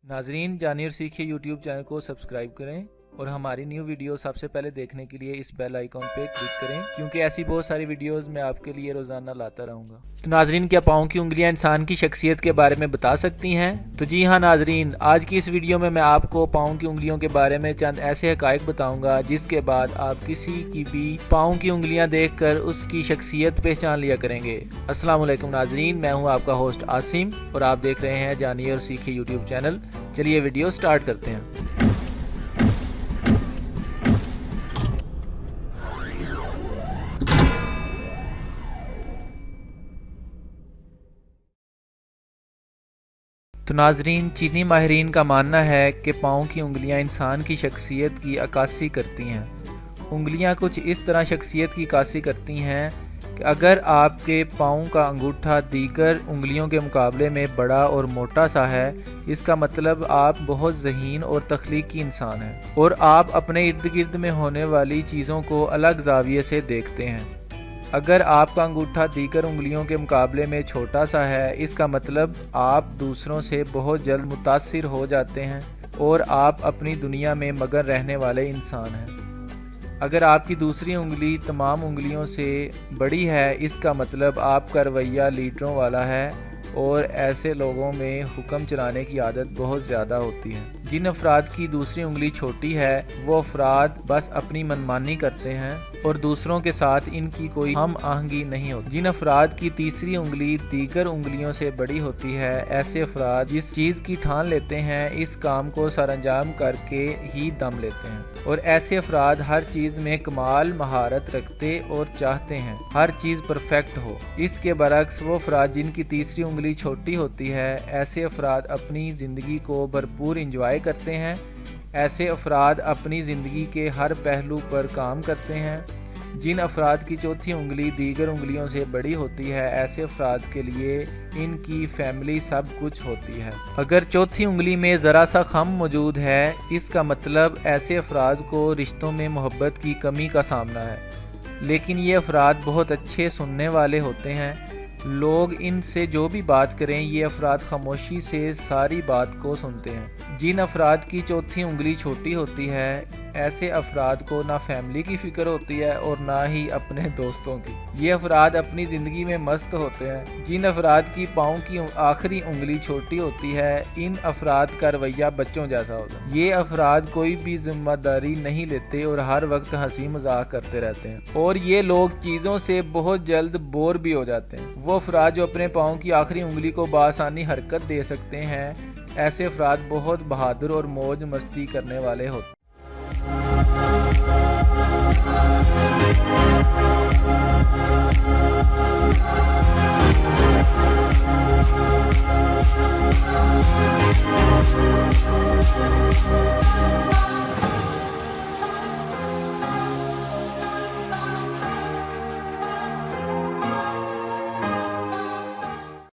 नाजरीन, जानिए और सीखिए यूट्यूब चैनल को सब्सक्राइब करें और हमारी न्यू वीडियो सबसे पहले देखने के लिए इस बेल आइकॉन पे क्लिक करें, क्योंकि ऐसी बहुत सारी वीडियोस मैं आपके लिए रोज़ाना लाता रहूँगा। तो नाजरीन, क्या पाँव की उंगलियां इंसान की शख्सियत के बारे में बता सकती हैं? तो जी हाँ नाजरीन, आज की इस वीडियो में मैं आपको पाँव की उंगलियों के बारे में चंद ऐसे हकायक बताऊँगा जिसके बाद आप किसी की भी पाँव की उंगलियाँ देख कर उसकी शख्सियत पहचान लिया करेंगे। अस्सलाम वालेकुम नाजरीन, मैं हूँ आपका होस्ट आसिम और आप देख रहे हैं जानिए और सीखिए यूट्यूब चैनल। चलिए वीडियो स्टार्ट करते हैं। तो नाजरीन, चीनी माहिरीन का मानना है कि पाँव की उंगलियां इंसान की शख्सियत की अक्कासी करती हैं। उंगलियां कुछ इस तरह शख्सियत की अक्कासी करती हैं कि अगर आपके पाँव का अंगूठा दीगर उंगलियों के मुकाबले में बड़ा और मोटा सा है, इसका मतलब आप बहुत ज़हीन और तख्लीकी इंसान हैं और आप अपने इर्द गिर्द में होने वाली चीज़ों को अलग जाविये से देखते हैं। अगर आपका अंगूठा दीगर उंगलियों के मुकाबले में छोटा सा है, इसका मतलब आप दूसरों से बहुत जल्द मुतासिर हो जाते हैं और आप अपनी दुनिया में मगन रहने वाले इंसान हैं। अगर आपकी दूसरी उंगली तमाम उंगलियों से बड़ी है, इसका मतलब आपका रवैया लीडरों वाला है और ऐसे लोगों में हुक्म चलाने की आदत बहुत ज़्यादा होती है। जिन अफराद की दूसरी उंगली छोटी है, वो अफराद बस अपनी मनमानी करते हैं और दूसरों के साथ इनकी कोई हम आहंगी नहीं होती। जिन अफराद की तीसरी उंगली दीगर उंगलियों से बड़ी होती है, ऐसे अफराद जिस चीज़ की ठान लेते हैं इस काम को सरअंजाम करके ही दम लेते हैं और ऐसे अफराद हर चीज़ में कमाल महारत रखते और चाहते हैं हर चीज़ परफेक्ट हो। इसके बरक्स वो अफराद जिनकी तीसरी उंगली छोटी होती है, ऐसे अफराद अपनी ज़िंदगी को भरपूर इंजॉय करते हैं। ऐसे अफराद अपनी ज़िंदगी के हर पहलू पर काम करते हैं। जिन अफराद की चौथी उंगली दीगर उंगलियों से बड़ी होती है, ऐसे अफराद के लिए इनकी फैमिली सब कुछ होती है। अगर चौथी उंगली में ज़रा सा खम मौजूद है, इसका मतलब ऐसे अफराद को रिश्तों में मोहब्बत की कमी का सामना है। लेकिन ये अफराद बहुत अच्छे सुनने वाले होते हैं। लोग इनसे जो भी बात करें, ये अफराद खामोशी से सारी बात को सुनते हैं। जिन अफराद की चौथी उंगली छोटी होती है, ऐसे अफराद को ना फैमिली की फ़िक्र होती है और ना ही अपने दोस्तों की। ये अफराद अपनी ज़िंदगी में मस्त होते हैं। जिन अफराद की पाँव की आखिरी उंगली छोटी होती है, इन अफराद का रवैया बच्चों जैसा होता है। ये अफराद कोई भी जिम्मेदारी नहीं लेते और हर वक्त हंसी मजाक करते रहते हैं और ये लोग चीज़ों से बहुत जल्द बोर भी हो जाते हैं। वो अफराद जो अपने पाँव की आखिरी उंगली को बासानी हरकत दे सकते हैं, ऐसे अफराद बहुत बहादुर और मौज मस्ती करने वाले होते हैं।